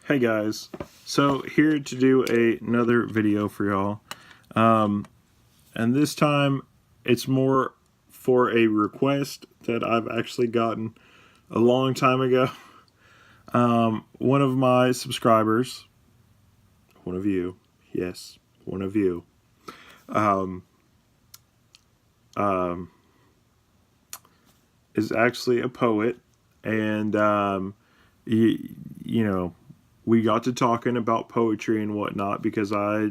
Hey guys, so here to do another video for y'all, and this time it's more for a request that I've actually gotten a long time ago. One of my subscribers, one of you, yes, one of you, um, um, is actually a poet, and you know, we got to talking about poetry and whatnot because I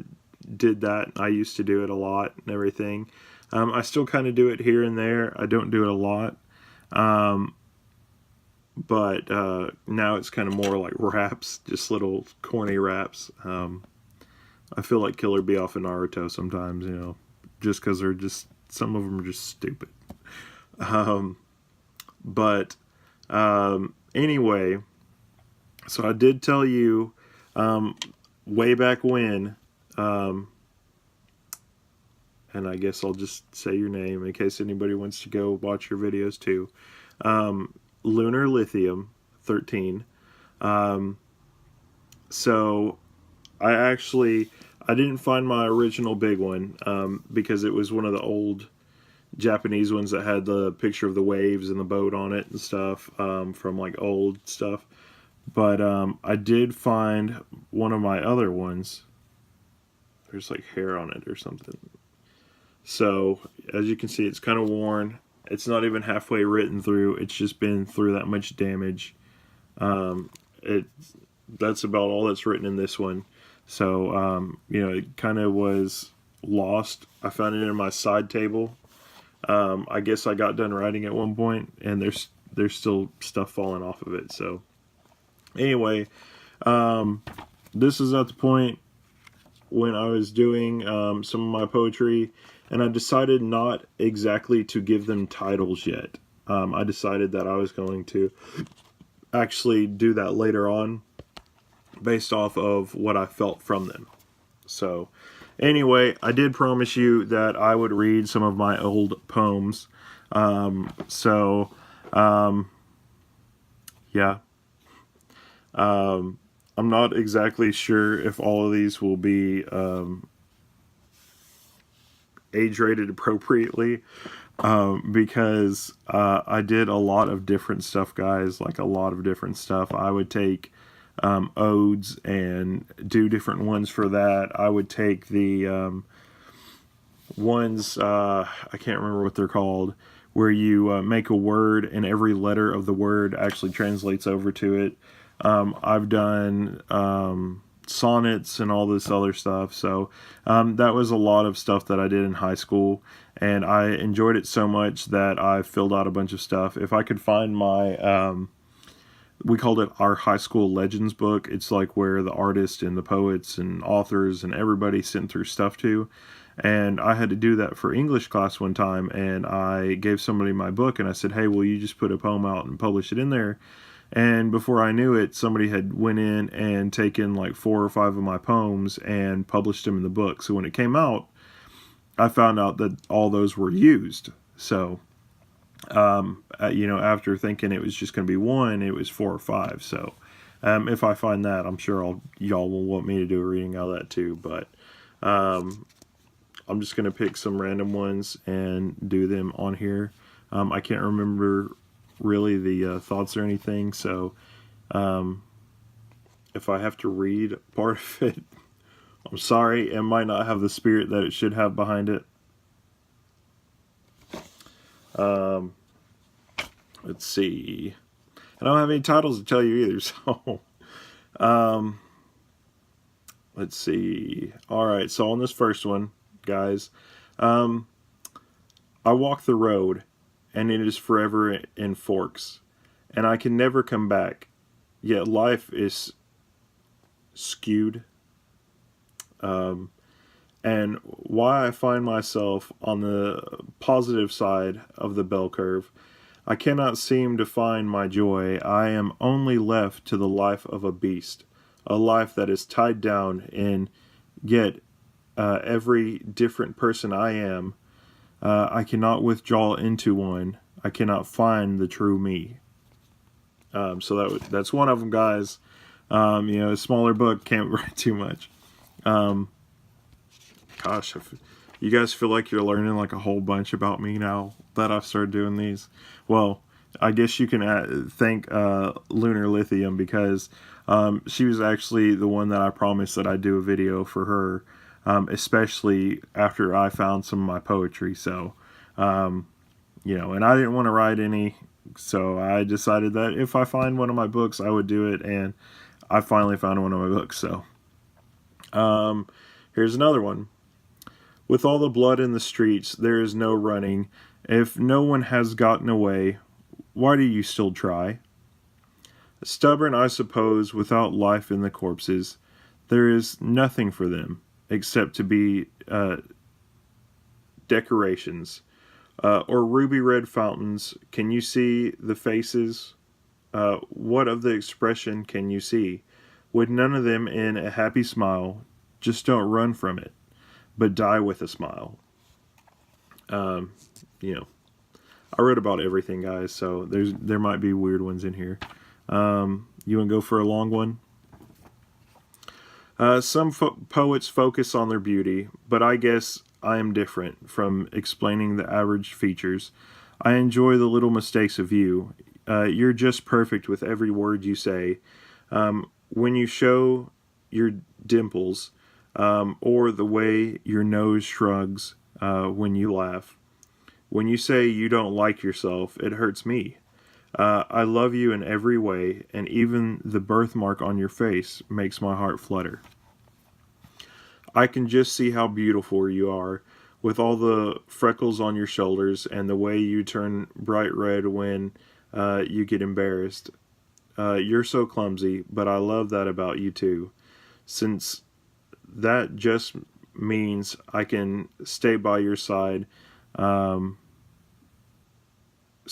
did that. I used to do it a lot and everything. I still kind of do it here and there. I don't do it a lot. Um, but now it's kind of more like raps, just little corny raps. I feel like Killer Bee off of Naruto sometimes, just because they're just, some of them are just stupid. Um, but anyway, so I did tell you way back when, and I guess I'll just say your name in case anybody wants to go watch your videos too. Lunar Lithium 13. So I didn't find my original big one because it was one of the old Japanese ones that had the picture of the waves and the boat on it and stuff from like old stuff. But I did find one of my other ones. There's like hair on it or something. So as you can see, it's kind of worn. It's not even halfway written through. It's just been through that much damage. That's about all that's written in this one. So it kind of was lost. I found it in my side table. I guess I got done writing at one point, and there's still stuff falling off of it. So anyway, this is at the point when I was doing some of my poetry, and I decided not exactly to give them titles yet. I decided that I was going to actually do that later on based off of what I felt from them. So anyway, I did promise you that I would read some of my old poems. Yeah. I'm not exactly sure if all of these will be age rated appropriately because I did a lot of different stuff, guys, like a lot of different stuff. I would take odes and do different ones for that. I would take the ones, I can't remember what they're called, where you make a word and every letter of the word actually translates over to it. I've done sonnets and all this other stuff. So that was a lot of stuff that I did in high school, and I enjoyed it so much that I filled out a bunch of stuff. If I could find my, we called it our high school legends book. It's like where the artists and the poets and authors and everybody sent through stuff to. And I had to do that for English class one time, and I gave somebody my book, and I said, hey, will you just put a poem out and publish it in there? And before I knew it, somebody had went in and taken like 4 or 5 of my poems and published them in the book. So when it came out, I found out that all those were used. So, after thinking it was just going to be one, it was 4 or 5. So if I find that, I'm sure y'all will want me to do a reading out of that too. But I'm just going to pick some random ones and do them on here. I can't remember really the thoughts or anything, so if I have to read part of it, I'm sorry. It might not have the spirit that it should have behind it. Let's see. I don't have any titles to tell you either, so let's see. Alright, so on this first one, guys, I walk the road, and it is forever in forks, and I can never come back, yet life is skewed. And why I find myself on the positive side of the bell curve, I cannot seem to find my joy. I am only left to the life of a beast, a life that is tied down in yet every different person I am. I cannot withdraw into one. I cannot find the true me. So that's one of them, guys. You know, a smaller book can't write too much. Um, Gosh, if you guys feel like you're learning like a whole bunch about me now that I've started doing these, well, I guess you can thank Lunar Lithium, because she was actually the one that I promised that I'd do a video for her, especially after I found some of my poetry. So, you know, and I didn't want to write any, so I decided that if I find one of my books, I would do it, and I finally found one of my books. So, here's another one. With all the blood in the streets, there is no running. If no one has gotten away, why do you still try? Stubborn, I suppose, without life in the corpses, there is nothing for them except to be decorations. Or ruby red fountains. Can you see the faces? What of the expression can you see? With none of them in a happy smile, just don't run from it, but die with a smile. You know, I wrote about everything, guys, so there might be weird ones in here. You want to go for a long one? Some poets focus on their beauty, but I guess I am different from explaining the average features. I enjoy the little mistakes of you. You're just perfect with every word you say. When you show your dimples, or the way your nose shrugs when you laugh. When you say you don't like yourself, it hurts me. I love you in every way, and even the birthmark on your face makes my heart flutter. I can just see how beautiful you are, with all the freckles on your shoulders and the way you turn bright red when you get embarrassed. You're so clumsy, but I love that about you too, since that just means I can stay by your side, so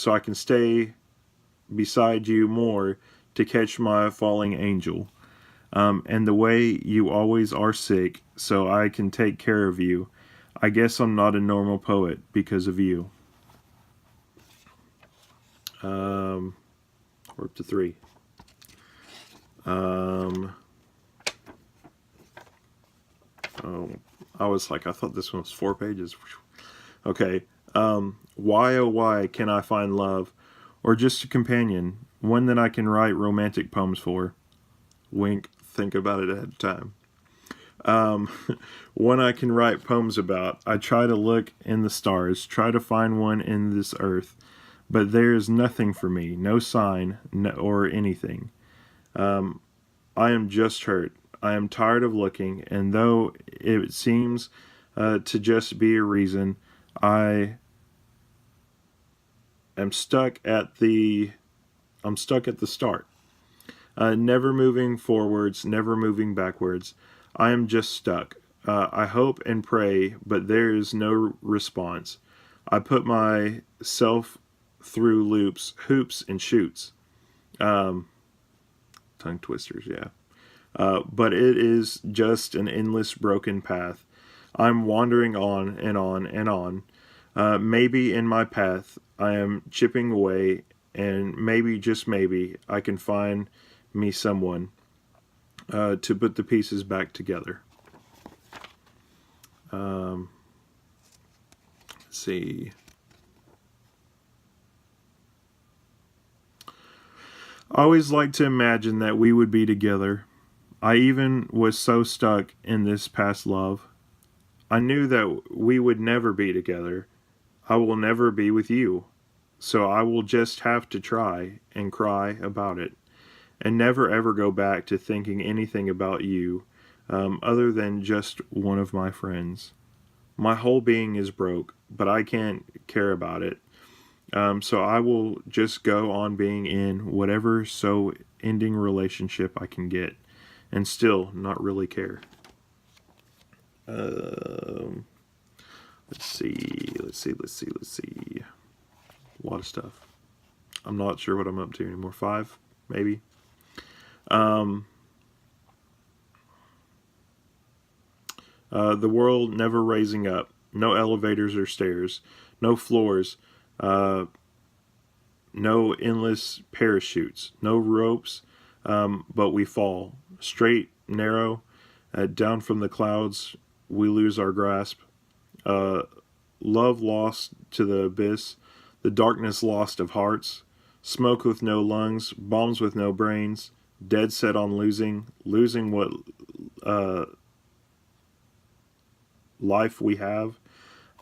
I can stay beside you more to catch my falling angel. And the way you always are sick, so I can take care of you. I guess I'm not a normal poet because of you. We're up to 3. Oh, I was like, I thought this one was 4 pages. Okay. Why, oh, why can I find love? Or just a companion, one that I can write romantic poems for. Wink, think about it ahead of time. One I can write poems about. I try to look in the stars, try to find one in this earth, but there is nothing for me, no sign or anything. I am just hurt. I am tired of looking, and though it seems to just be a reason, I am stuck at the start. Never moving forwards, never moving backwards. I am just stuck. I hope and pray, but there is no response. I put myself through loops, hoops, and shoots. Tongue twisters, yeah. But it is just an endless broken path. I'm wandering on and on and on. Maybe in my path I am chipping away, and maybe, just maybe, I can find me someone to put the pieces back together. Let's see. I always like to imagine that we would be together. I even was so stuck in this past love. I knew that we would never be together. I will never be with you. So I will just have to try and cry about it, and never ever go back to thinking anything about you, other than just one of my friends. My whole being is broke, but I can't care about it. So I will just go on being in whatever so ending relationship I can get, and still not really care. Let's see. A lot of stuff. I'm not sure what I'm up to anymore. 5, maybe. The world never raising up. No elevators or stairs. No floors. No endless parachutes. No ropes. but we fall. Straight, narrow, down from the clouds, we lose our grasp. Love lost to the abyss, the darkness lost of hearts, smoke with no lungs, bombs with no brains, dead set on losing what life we have,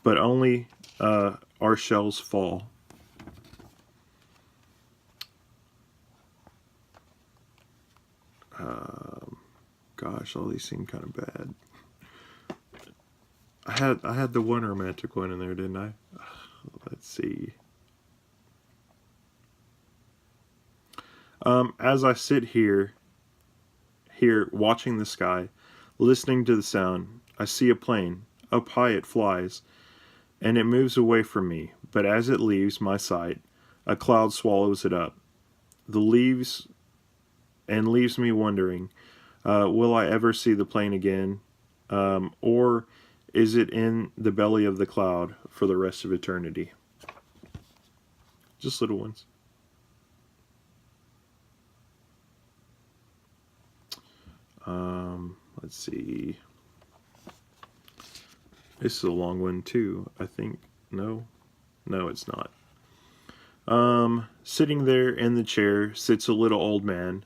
but only our shells fall. Gosh, all these seem kind of bad. I had the one romantic one in there, didn't I? Let's see. As I sit here watching the sky, listening to the sound, I see a plane. Up high it flies, and it moves away from me. But as it leaves my sight, a cloud swallows it up. The leaves leaves me wondering, will I ever see the plane again? Or is it in the belly of the cloud for the rest of eternity? Just little ones. Let's see. This is a long one too, I think. No, it's not. Sitting there in the chair sits a little old man.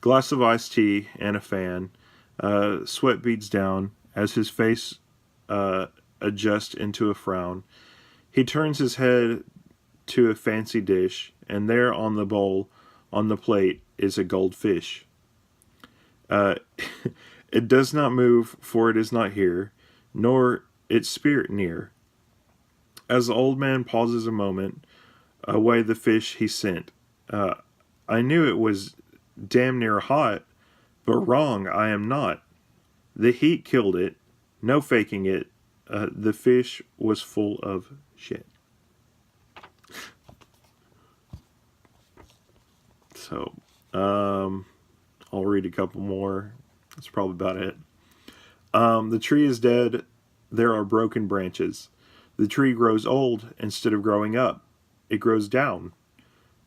Glass of iced tea and a fan. Sweat beads down as his face adjusts into a frown. He turns his head to a fancy dish, and there on the bowl, on the plate, is a goldfish. It does not move, for it is not here, nor its spirit near. As the old man pauses a moment, away the fish he sent. I knew it was damn near hot, but wrong I am not. The heat killed it, no faking it. The fish was full of shit. So, I'll read a couple more. That's probably about it. The tree is dead. There are broken branches. The tree grows old instead of growing up. It grows down.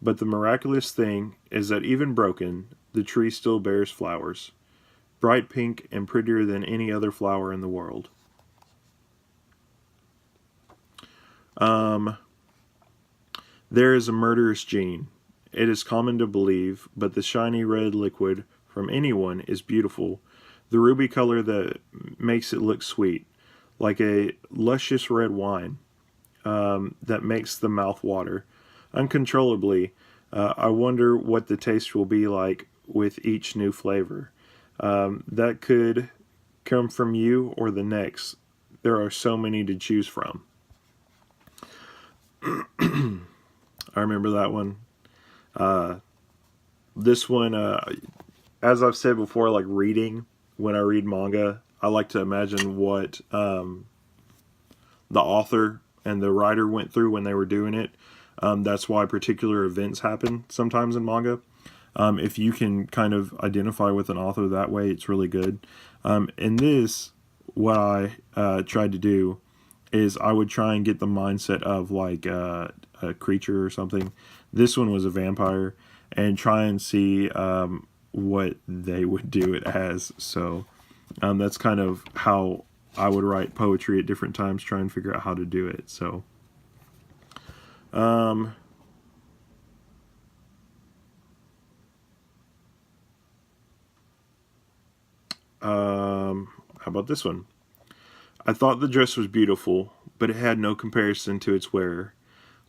But the miraculous thing is that even broken, the tree still bears flowers. Bright pink and prettier than any other flower in the world. There is a murderous gene. It is common to believe, but the shiny red liquid from anyone is beautiful. The ruby color that makes it look sweet, like a luscious red wine that makes the mouth water uncontrollably. I wonder what the taste will be like with each new flavor. That could come from you or the next. There are so many to choose from. I remember that one. This one, as I've said before, like reading, when I read manga, I like to imagine what the author and the writer went through when they were doing it. That's why particular events happen sometimes in manga. If you can kind of identify with an author that way, it's really good. In this, what I tried to do is I would try and get the mindset of like a creature or something. This one was a vampire, and try and see what they would do it as. So that's kind of how I would write poetry at different times, try and figure out how to do it. So how about this one? I thought the dress was beautiful, but it had no comparison to its wearer.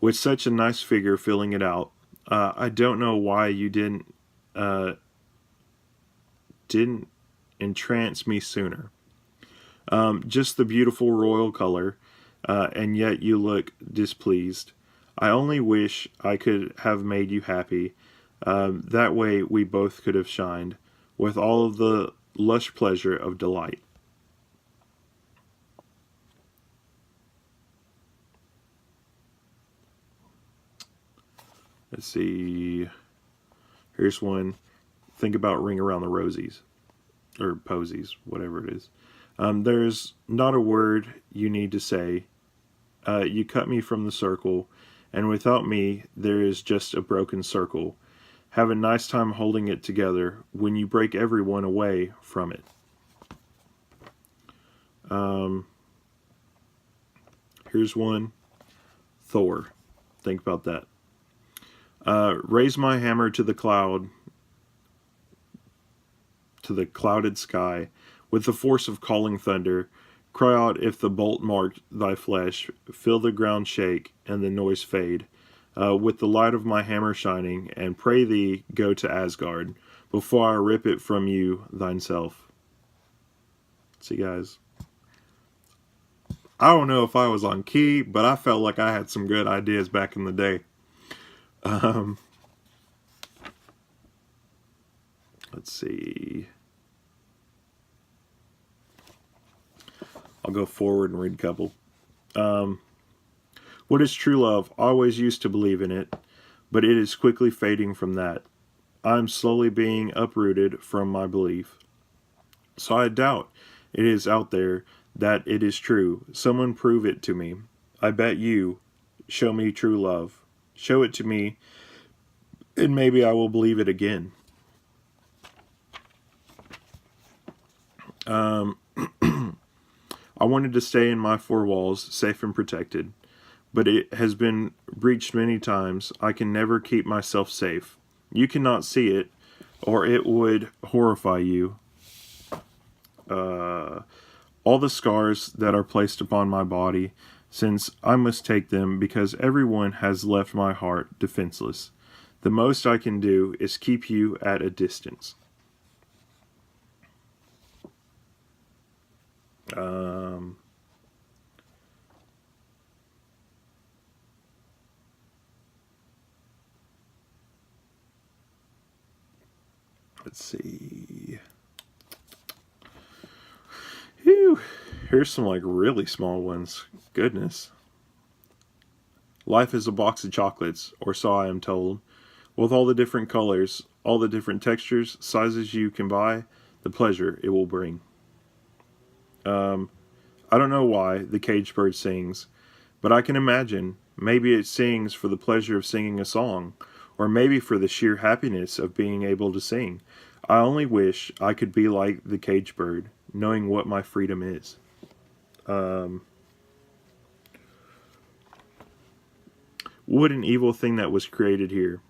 With such a nice figure filling it out, I don't know why you didn't entrance me sooner. Just the beautiful royal color, and yet you look displeased. I only wish I could have made you happy. That way we both could have shined with all of the lush pleasure of delight. Let's see. Here's one. Think about Ring Around the Rosies. Or Posies, whatever it is. There's not a word you need to say. You cut me from the circle, and without me, there is just a broken circle. Have a nice time holding it together when you break everyone away from it. Here's one. Thor. Think about that. Raise my hammer to the clouded sky, with the force of calling thunder. Cry out if the bolt marked thy flesh. Feel the ground shake and the noise fade. With the light of my hammer shining, and pray thee go to Asgard before I rip it from you thyself. See, guys. I don't know if I was on key, but I felt like I had some good ideas back in the day. Let's see. I'll go forward and read a couple. What is true love? I always used to believe in it, but it is quickly fading from that. I am slowly being uprooted from my belief. So I doubt it is out there, that it is true. Someone prove it to me. I bet you. Show me true love. Show it to me, and maybe I will believe it again. I wanted to stay in my four walls, safe and protected, but it has been breached many times. I can never keep myself safe. You cannot see it, or it would horrify you. All the scars that are placed upon my body, since I must take them because everyone has left my heart defenseless. The most I can do is keep you at a distance. Let's see. Whew. Here's some like really small ones. Goodness. Life is a box of chocolates, or so I am told, with all the different colors, all the different textures, sizes you can buy, the pleasure it will bring. I don't know why the caged bird sings, but I can imagine maybe it sings for the pleasure of singing a song, or maybe for the sheer happiness of being able to sing. I only wish I could be like the caged bird, knowing what my freedom is. What an evil thing that was created here.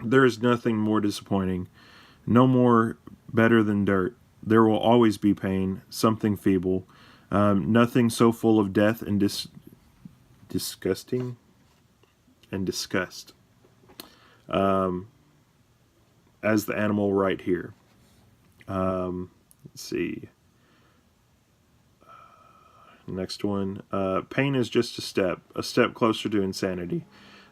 There is nothing more disappointing, no more better than dirt. There will always be pain, something feeble, nothing so full of death and disgusting and disgust as the animal right here. Let's see. Next one. Pain is just a step closer to insanity.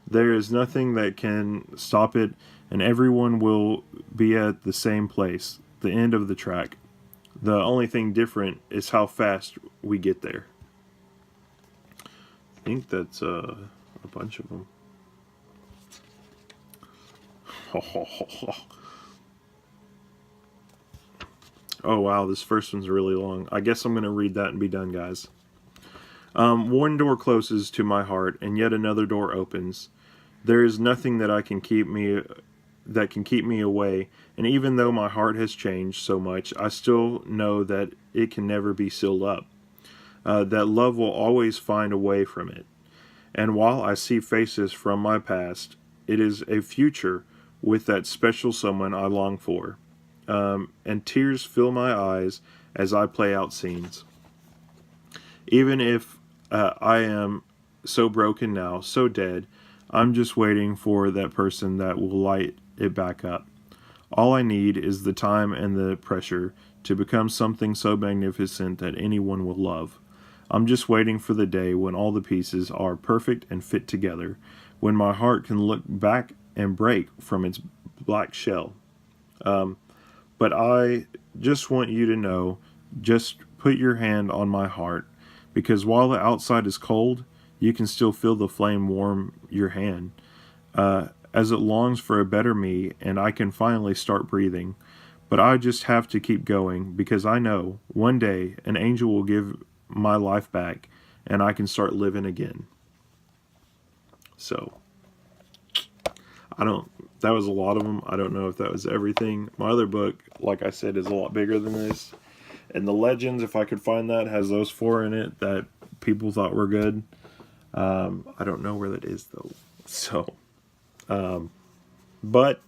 There is nothing that can stop it, and everyone will be at the same place, the end of the track. The only thing different is how fast we get there. I think that's a bunch of them. Oh wow, this first one's really long. I guess I'm going to read that and be done, guys. One door closes to my heart, and yet another door opens. There is nothing that can keep me away, and even though my heart has changed so much, I still know that it can never be sealed up. That love will always find a way from it. And while I see faces from my past, it is a future with that special someone I long for. And tears fill my eyes as I play out scenes. Even if I am so broken now, so dead, I'm just waiting for that person that will light it back up. All I need is the time and the pressure to become something so magnificent that anyone will love. I'm just waiting for the day when all the pieces are perfect and fit together, when my heart can look back and break from its black shell. But I just want you to know, just put your hand on my heart, because while the outside is cold, you can still feel the flame warm your hand, as it longs for a better me, and I can finally start breathing. But I just have to keep going, because I know one day an angel will give my life back, and I can start living again. So, that was a lot of them. I don't know if that was everything. My other book, like I said, is a lot bigger than this. And the Legends, if I could find that, has those 4 in it that people thought were good. I don't know where that is, though. So, but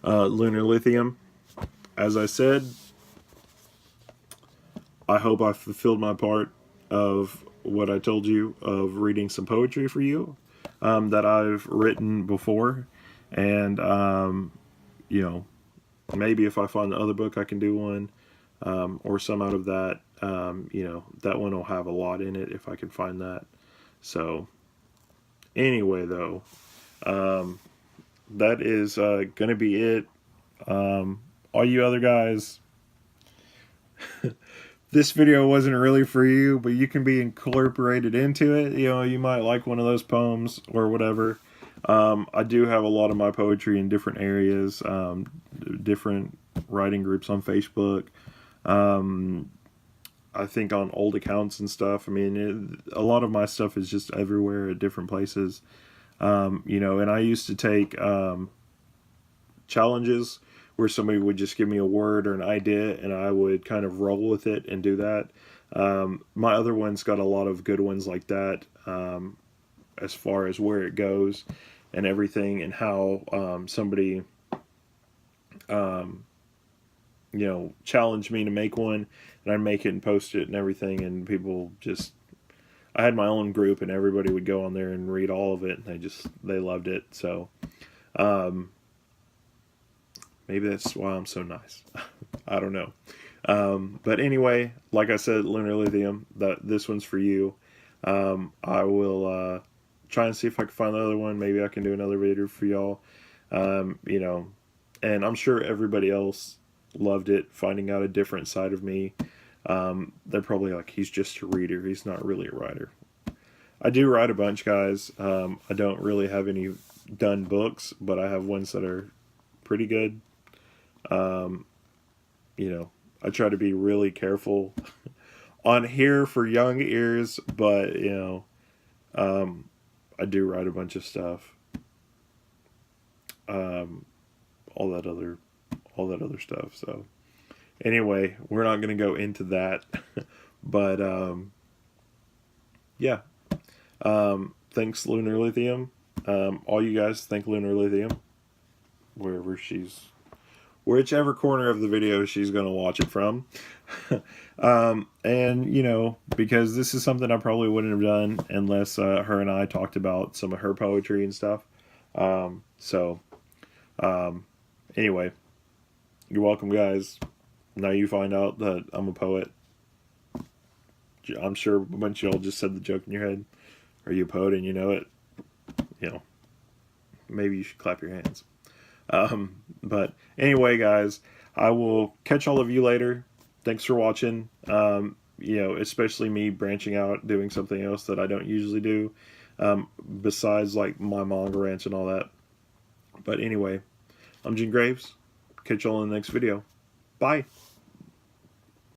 Lunar Lithium, as I said, I hope I fulfilled my part of what I told you of reading some poetry for you that I've written before. And, you know, maybe if I find the other book, I can do one or some out of that. You know, that one will have a lot in it if I can find that. So, anyway, though, that is going to be it. All you other guys, this video wasn't really for you, but you can be incorporated into it. You know, you might like one of those poems or whatever. I do have a lot of my poetry in different areas, different writing groups on Facebook. I think on old accounts and stuff. I mean, a lot of my stuff is just everywhere at different places. You know, and I used to take challenges where somebody would just give me a word or an idea and I would kind of roll with it and do that. My other one's got a lot of good ones like that, as far as where it goes and everything, and how somebody you know, challenged me to make one, and I'd make it and post it and everything, and people just, I had my own group and everybody would go on there and read all of it, and they loved it. So maybe that's why I'm so nice. I don't know. But anyway, like I said, Lunar Lithium, this one's for you. I will try and see if I can find the other one. Maybe I can do another video for y'all. You know, and I'm sure everybody else loved it, finding out a different side of me. They're probably like, he's just a reader, he's not really a writer. I do write a bunch, guys. I don't really have any done books, but I have ones that are pretty good. You know, I try to be really careful on here for young ears, but you know, I do write a bunch of stuff. All that other stuff. So anyway, we're not going to go into that, but yeah. Thanks, Lunar Lithium. All you guys, thank Lunar Lithium, whichever corner of the video she's going to watch it from. And you know, because this is something I probably wouldn't have done unless her and I talked about some of her poetry and stuff. Anyway, you're welcome, guys. Now you find out that I'm a poet. I'm sure a bunch of y'all just said the joke in your head. Are you a poet and you know it? You know, maybe you should clap your hands. But anyway, guys, I will catch all of you later. Thanks for watching. You know, especially me branching out, doing something else that I don't usually do, besides like my manga rants and all that. But anyway, I'm Jingraves. Catch y'all in the next video. Bye.